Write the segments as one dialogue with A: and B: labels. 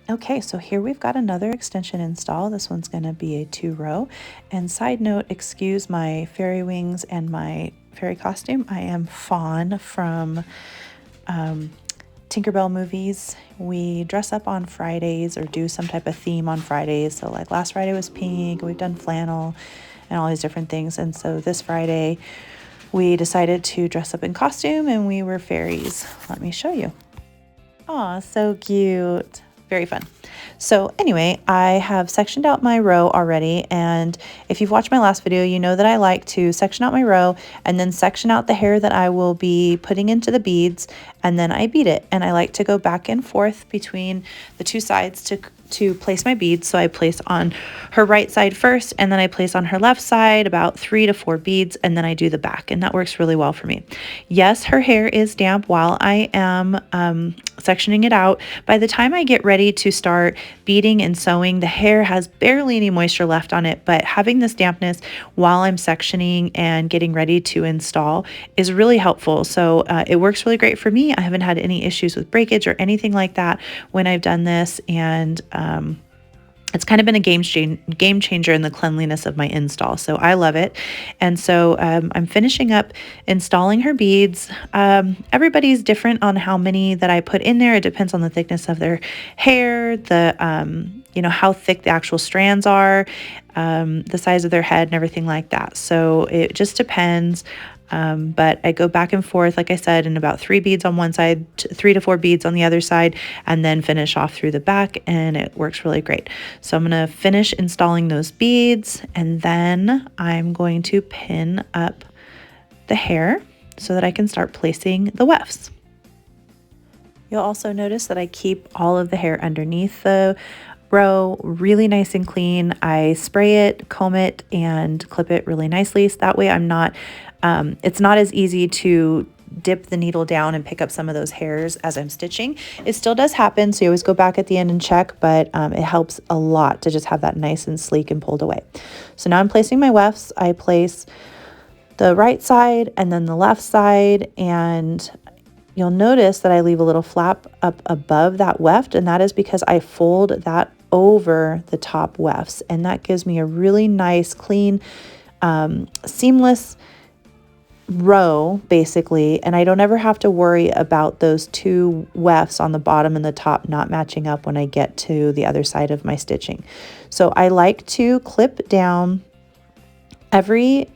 A: Okay, so here we've got another extension install. This one's going to be a 2-row. And side note, excuse my fairy wings and my fairy costume. I am Fawn from Tinkerbell movies. We dress up on Fridays or do some type of theme on Fridays. So like last Friday was pink, we've done flannel and all these different things. And so this Friday we decided to dress up in costume and we were fairies. Let me show you. Aw, so cute. Very fun. So anyway, I have sectioned out my row already, and if you've watched my last video, you know that I like to section out my row and then section out the hair that I will be putting into the beads, and then I bead it. And I like to go back and forth between the two sides to place my beads. So I place on her right side first, and then I place on her left side about 3 to 4 beads, and then I do the back, and that works really well for me. Yes, her hair is damp while I am sectioning it out. By the time I get ready to start beading and sewing, the hair has barely any moisture left on it, but having this dampness while I'm sectioning and getting ready to install is really helpful. So it works really great for me. I haven't had any issues with breakage or anything like that when I've done this, and it's kind of been a game changer in the cleanliness of my install. So I love it. And so I'm finishing up installing her beads. Everybody's different on how many that I put in there. It depends on the thickness of their hair, the how thick the actual strands are, the size of their head and everything like that. So it just depends. But I go back and forth, like I said, in about 3 beads on one side, 3 to 4 beads on the other side, and then finish off through the back, and it works really great. So I'm going to finish installing those beads, and then I'm going to pin up the hair so that I can start placing the wefts. You'll also notice that I keep all of the hair underneath the row really nice and clean. I spray it, comb it, and clip it really nicely. So that way I'm not, it's not as easy to dip the needle down and pick up some of those hairs as I'm stitching. It still does happen, so you always go back at the end and check, but it helps a lot to just have that nice and sleek and pulled away. So now I'm placing my wefts. I place the right side and then the left side, and you'll notice that I leave a little flap up above that weft, and that is because I fold that over the top wefts, and that gives me a really nice, clean, seamless row basically, and I don't ever have to worry about those 2 wefts on the bottom and the top not matching up when I get to the other side of my stitching. So I like to clip down every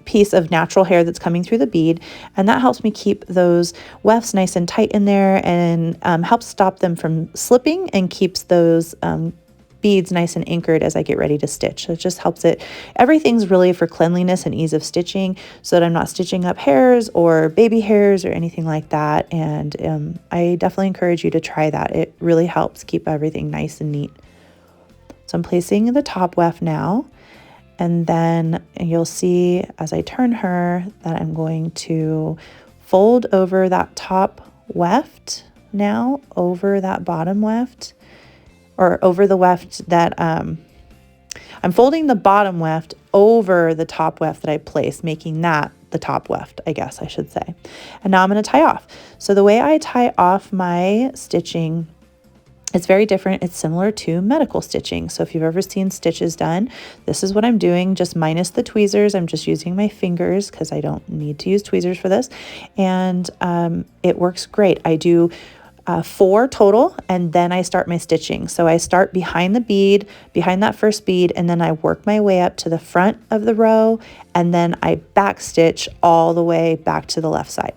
A: piece of natural hair that's coming through the bead, and that helps me keep those wefts nice and tight in there, and helps stop them from slipping and keeps those beads nice and anchored as I get ready to stitch. So it just helps it. Everything's really for cleanliness and ease of stitching, so that I'm not stitching up hairs or baby hairs or anything like that. And I definitely encourage you to try that. It really helps keep everything nice and neat. So I'm placing the top weft now. And then you'll see as I turn her that I'm going to fold over that top weft now over that bottom weft, or over the weft that I'm folding the bottom weft over the top weft that I placed, making that the top weft, I guess I should say. And now I'm going to tie off. So the way I tie off my stitching, it's very different. It's similar to medical stitching. So if you've ever seen stitches done, this is what I'm doing, just minus the tweezers. I'm just using my fingers because I don't need to use tweezers for this. And it works great. I do 4 total, and then I start my stitching. So I start behind the bead, behind that first bead, and then I work my way up to the front of the row, and then I back stitch all the way back to the left side.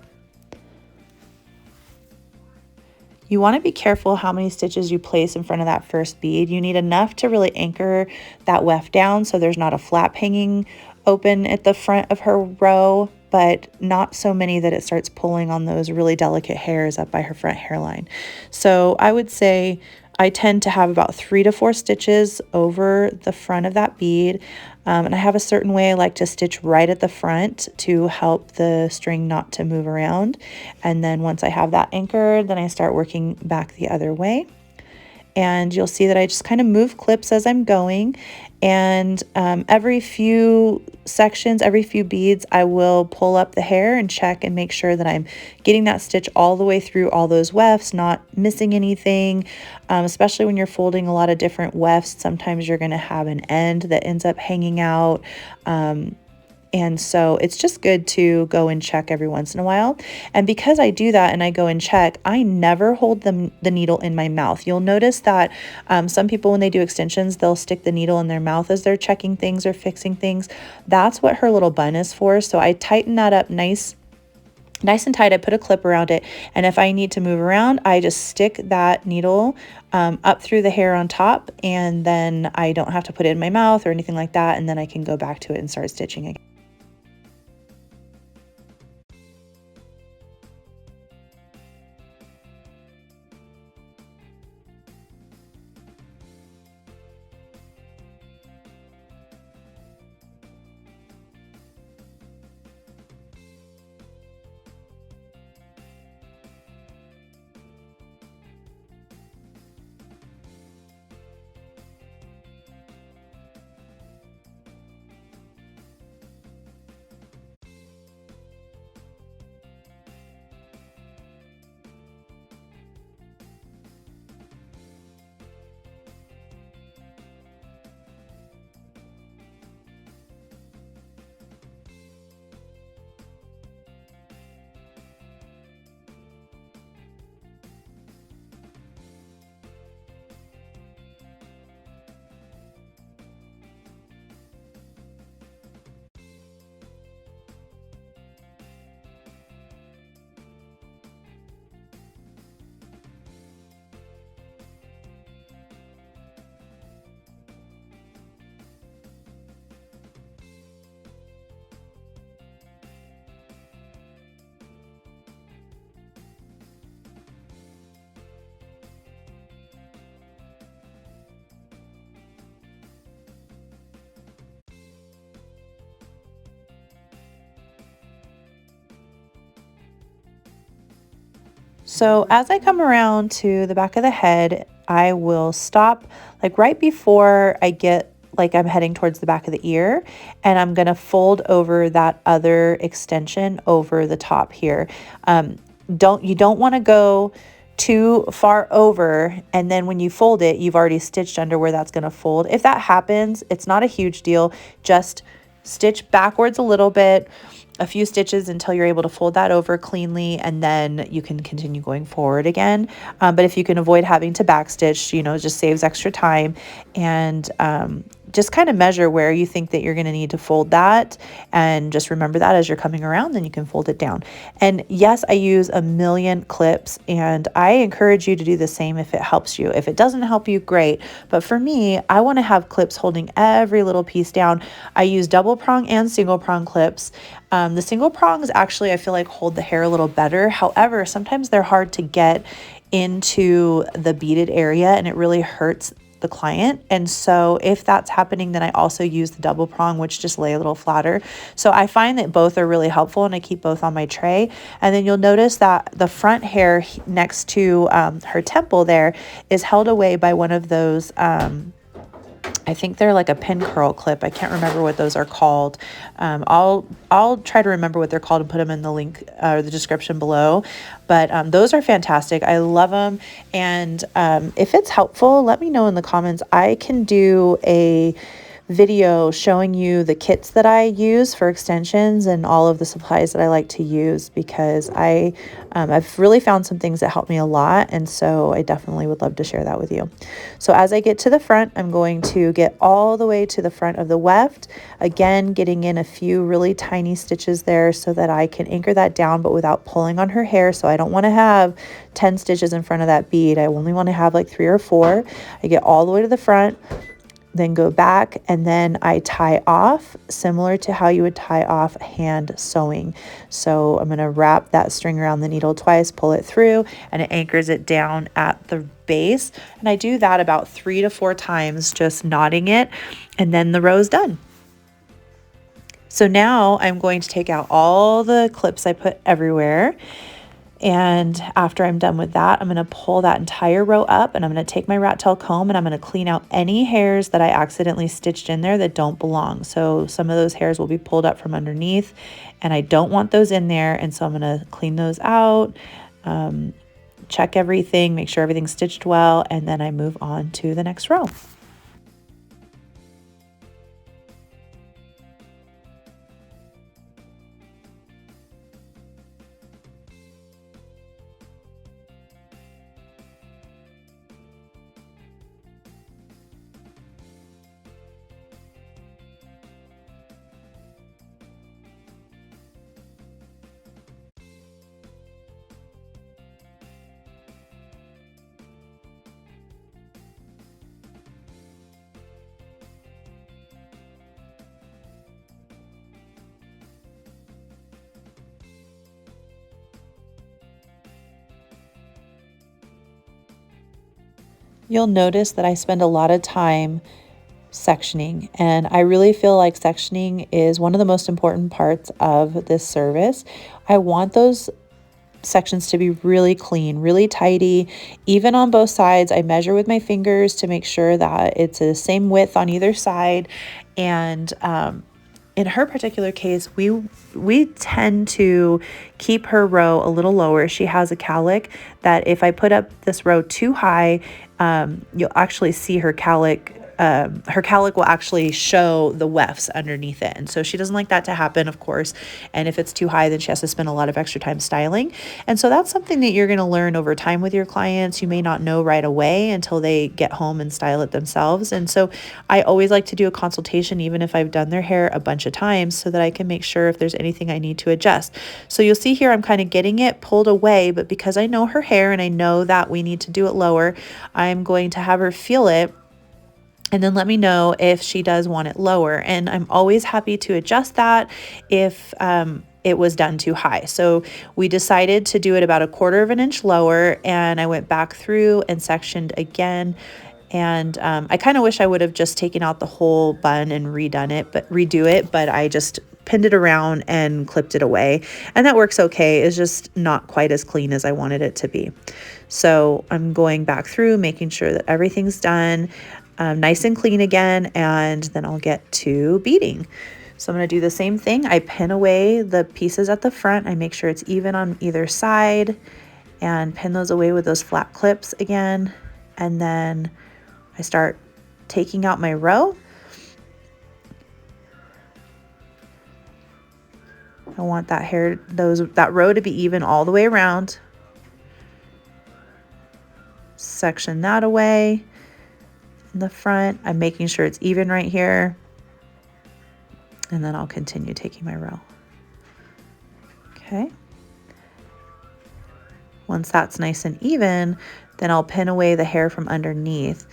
A: You want to be careful how many stitches you place in front of that first bead. You need enough to really anchor that weft down so there's not a flap hanging open at the front of her row, but not so many that it starts pulling on those really delicate hairs up by her front hairline. So I would say I tend to have about 3 to 4 stitches over the front of that bead. And I have a certain way I like to stitch right at the front to help the string not to move around. And then once I have that anchored, then I start working back the other way. and you'll see that I just kind of move clips as I'm going. And every few sections, every few beads, I will pull up the hair and check and make sure that I'm getting that stitch all the way through all those wefts, not missing anything. Especially when you're folding a lot of different wefts, sometimes you're going to have an end that ends up hanging out. And so it's just good to go and check every once in a while. And because I do that and I go and check, I never hold the needle in my mouth. You'll notice that some people, when they do extensions, they'll stick the needle in their mouth as they're checking things or fixing things. That's what her little bun is for. So I tighten that up nice and tight. I put a clip around it. And if I need to move around, I just stick that needle up through the hair on top. And then I don't have to put it in my mouth or anything like that. And then I can go back to it and start stitching again. So as I come around to the back of the head, I will stop like right before I get like I'm heading towards the back of the ear, and I'm going to fold over that other extension over the top here. You don't want to go too far over, and then when you fold it, you've already stitched under where that's going to fold. If that happens, it's not a huge deal. Just stitch backwards a little bit, a few stitches until you're able to fold that over cleanly, and then you can continue going forward again. But if you can avoid having to backstitch, it just saves extra time. And just kind of measure where you think that you're going to need to fold that, and just remember that as you're coming around, then you can fold it down. And yes, I use a million clips, and I encourage you to do the same if it helps you. If it doesn't help you, great. But for me, I want to have clips holding every little piece down. I use double prong and single prong clips. The single prongs actually, I feel like, hold the hair a little better. However, sometimes they're hard to get into the beaded area, and it really hurts the client. And so if that's happening, then I also use the double prong, which just lay a little flatter. So I find that both are really helpful, and I keep both on my tray. And then you'll notice that the front hair next to her temple there is held away by one of those I think they're like a pin curl clip. I can't remember what those are called. I'll try to remember what they're called and put them in the link or the description below. But those are fantastic. I love them. And if it's helpful, let me know in the comments. I can do a video showing you the kits that I use for extensions and all of the supplies that I like to use, because I've really found some things that help me a lot, and so I definitely would love to share that with you. So as I get to the front, I'm going to get all the way to the front of the weft, again getting in a few really tiny stitches there so that I can anchor that down, but without pulling on her hair. So I don't want to have 10 stitches in front of that bead. I only want to have like 3 or 4. I get all the way to the front, then go back, and then I tie off similar to how you would tie off hand sewing. So I'm going to wrap that string around the needle twice, pull it through, and it anchors it down at the base. And I do that about 3 to 4 times, just knotting it, and then the row's done. So now I'm going to take out all the clips I put everywhere. And after I'm done with that, I'm going to pull that entire row up and I'm going to take my rat tail comb and I'm going to clean out any hairs that I accidentally stitched in there that don't belong. So some of those hairs will be pulled up from underneath and I don't want those in there. And so I'm going to clean those out, check everything, make sure everything's stitched well, and then I move on to the next row. You'll notice that I spend a lot of time sectioning, and I really feel like sectioning is one of the most important parts of this service. I want those sections to be really clean, really tidy, even on both sides. I measure with my fingers to make sure that it's the same width on either side. And in her particular case, we tend to keep her row a little lower. She has a cowlick that if I put up this row too high, you'll actually see her cowlick will actually show the wefts underneath it. And so she doesn't like that to happen, of course. And if it's too high, then she has to spend a lot of extra time styling. And so that's something that you're going to learn over time with your clients. You may not know right away until they get home and style it themselves. And so I always like to do a consultation, even if I've done their hair a bunch of times, so that I can make sure if there's anything I need to adjust. So you'll see here, I'm kind of getting it pulled away, but because I know her hair and I know that we need to do it lower, I'm going to have her feel it and then let me know if she does want it lower. And I'm always happy to adjust that if it was done too high. So we decided to do it about 1/4 of an inch lower, and I went back through and sectioned again. And I kind of wish I would have just taken out the whole bun and redo it, but I just pinned it around and clipped it away. And that works okay. It's just not quite as clean as I wanted it to be. So I'm going back through, making sure that everything's done nice and clean again, and then I'll get to beading. So I'm going to do the same thing. I pin away the pieces at the front. I make sure it's even on either side and pin those away with those flat clips again. And then I start taking out my row. I want that row to be even all the way around. Section that away in the front. I'm making sure it's even right here. And then I'll continue taking my row. Okay. Once that's nice and even, then I'll pin away the hair from underneath.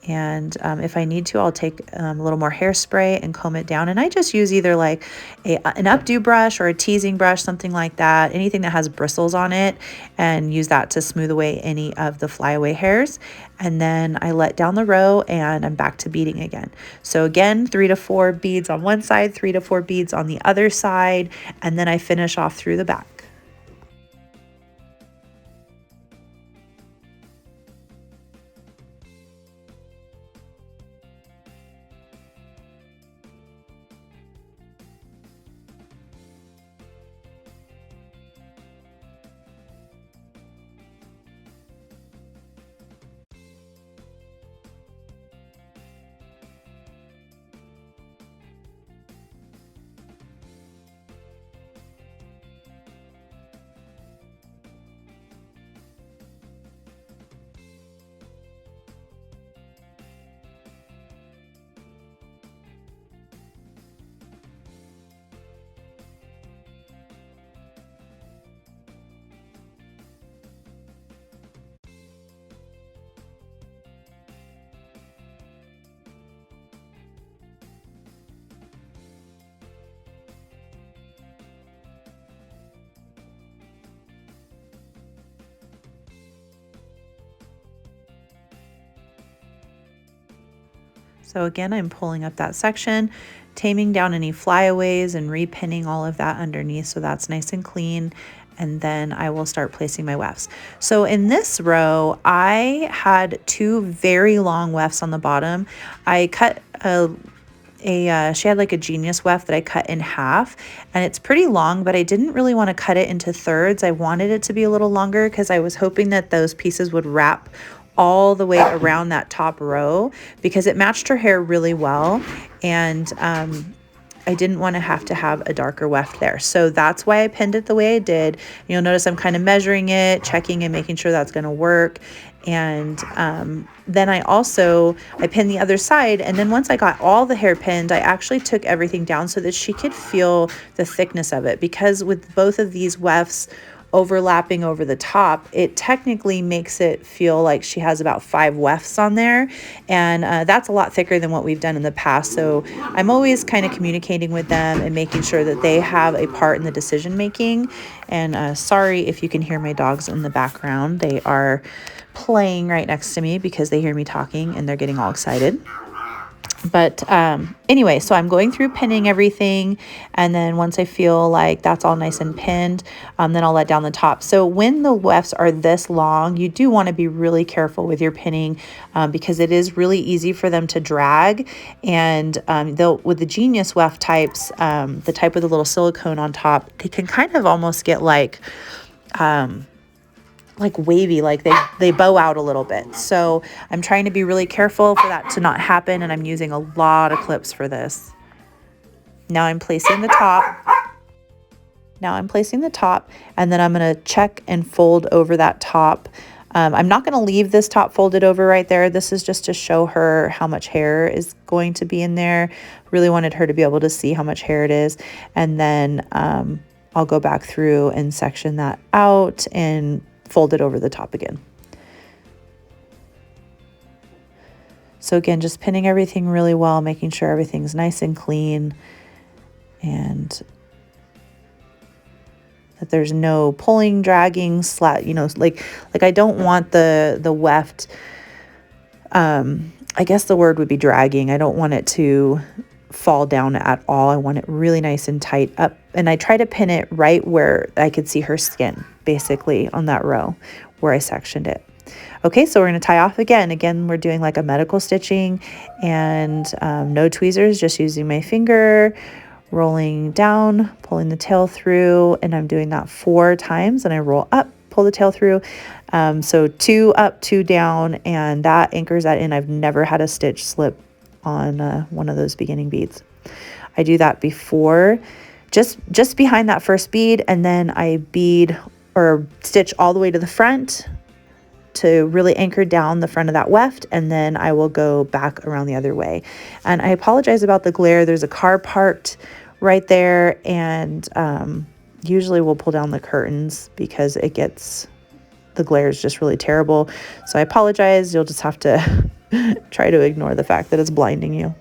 A: And if I need to, I'll take a little more hairspray and comb it down. And I just use either like an updo brush or a teasing brush, something like that, anything that has bristles on it, and use that to smooth away any of the flyaway hairs. And then I let down the row and I'm back to beading again. So again, 3 to 4 beads on one side, 3 to 4 beads on the other side, and then I finish off through the back. So again, I'm pulling up that section, taming down any flyaways and repinning all of that underneath so that's nice and clean. and then I will start placing my wefts. So in this row, I had 2 very long wefts on the bottom. I cut she had like a Genius weft that I cut in half, and it's pretty long, but I didn't really want to cut it into thirds. I wanted it to be a little longer because I was hoping that those pieces would wrap all the way around that top row because it matched her hair really well. And I didn't want to have a darker weft there. So that's why I pinned it the way I did. You'll notice I'm kind of measuring it, checking and making sure that's going to work. And then I pinned the other side. And then once I got all the hair pinned, I actually took everything down so that she could feel the thickness of it. Because with both of these wefts overlapping over the top, it technically makes it feel like she has about 5 wefts on there, and that's a lot thicker than what we've done in the past. So I'm always kind of communicating with them and making sure that they have a part in the decision making. And sorry if you can hear my dogs in the background. They are playing right next to me because they hear me talking and they're getting all excited. But anyway, so I'm going through pinning everything, and then once I feel like that's all nice and pinned, then I'll let down the top. So when the wefts are this long, you do want to be really careful with your pinning because it is really easy for them to drag. And with the Genius weft types, the type with a little silicone on top, they can kind of almost get like wavy, like they bow out a little bit. So I'm trying to be really careful for that to not happen, and I'm using a lot of clips for this. Now I'm placing the top. And then I'm going to check and fold over that top. I'm not going to leave this top folded over right there. This is just to show her how much hair is going to be in there. Really wanted her to be able to see how much hair it is. And then I'll go back through and section that out and fold it over the top again. So again, just pinning everything really well, making sure everything's nice and clean, and that there's no pulling, dragging, like I don't want the weft, I guess the word would be dragging. I don't want it to fall down at all. I want it really nice and tight up, and I try to pin it right where I could see her skin, basically on that row where I sectioned it. Okay, so we're going to tie off again. Again, we're doing like a medical stitching, and no tweezers, just using my finger, rolling down, pulling the tail through, and I'm doing that 4 times, and I roll up, pull the tail through. So 2 up, 2 down, and that anchors that in. I've never had a stitch slip on one of those beginning beads. I do that before, just behind that first bead, and then I bead or stitch all the way to the front to really anchor down the front of that weft, and then I will go back around the other way. And I apologize about the glare. There's a car parked right there, and usually we'll pull down the curtains because the glare is just really terrible. So I apologize. You'll just have to try to ignore the fact that it's blinding you.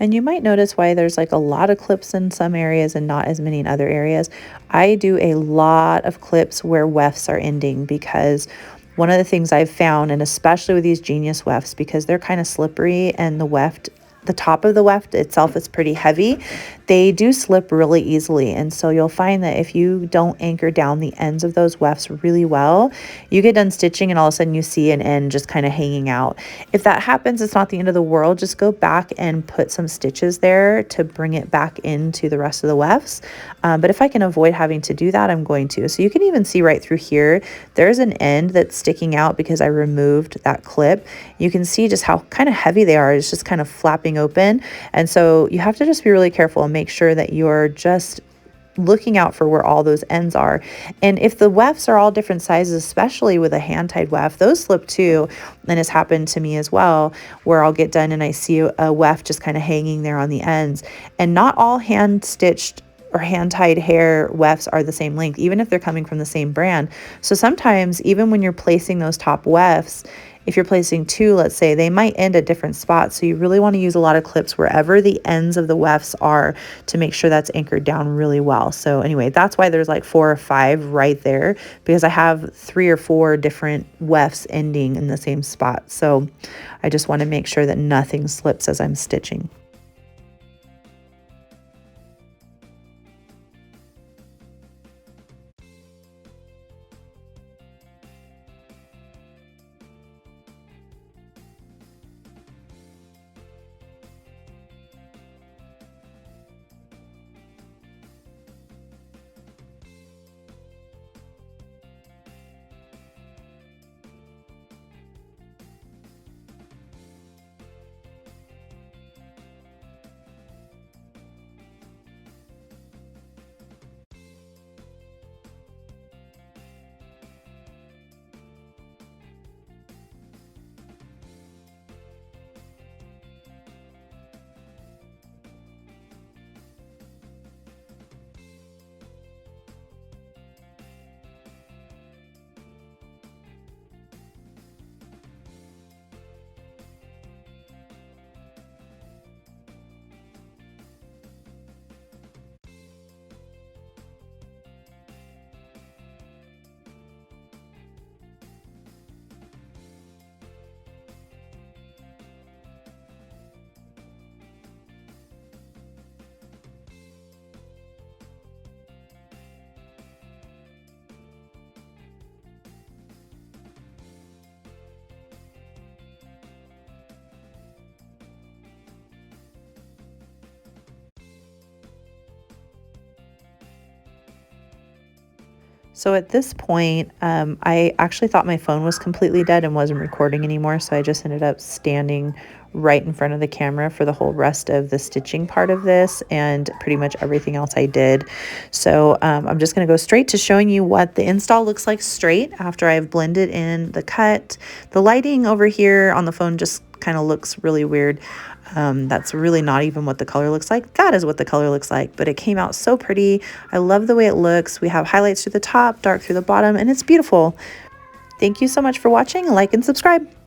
A: And you might notice why there's like a lot of clips in some areas and not as many in other areas. I do a lot of clips where wefts are ending, because one of the things I've found, and especially with these Genius wefts, because they're kind of slippery and the top of the weft itself is pretty heavy, they do slip really easily. And so you'll find that if you don't anchor down the ends of those wefts really well, you get done stitching and all of a sudden you see an end just kind of hanging out. If that happens, it's not the end of the world. Just go back and put some stitches there to bring it back into the rest of the wefts. But if I can avoid having to do that, I'm going to. So you can even see right through here, there's an end that's sticking out because I removed that clip. You can see just how kind of heavy they are. It's just kind of flapping open. And so you have to just be really careful and make sure that you're just looking out for where all those ends are. And if the wefts are all different sizes, especially with a hand-tied weft, those slip too. And it's happened to me as well, where I'll get done and I see a weft just kind of hanging there on the ends. And not all hand-stitched or hand-tied hair wefts are the same length, even if they're coming from the same brand. So sometimes, even when you're placing those top wefts, if you're placing two, let's say, they might end at different spots. So you really want to use a lot of clips wherever the ends of the wefts are to make sure that's anchored down really well. So anyway, that's why there's like 4 or 5 right there, because I have 3 or 4 different wefts ending in the same spot. So I just want to make sure that nothing slips as I'm stitching. So at this point, I actually thought my phone was completely dead and wasn't recording anymore. So I just ended up standing right in front of the camera for the whole rest of the stitching part of this and pretty much everything else I did. So I'm just going to go straight to showing you what the install looks like straight after I've blended in the cut. The lighting over here on the phone just kind of looks really weird. That's really not even what the color looks like. That is what the color looks like, but it came out so pretty. I love the way it looks. We have highlights through the top, dark through the bottom, and it's beautiful. Thank you so much for watching. Like and subscribe.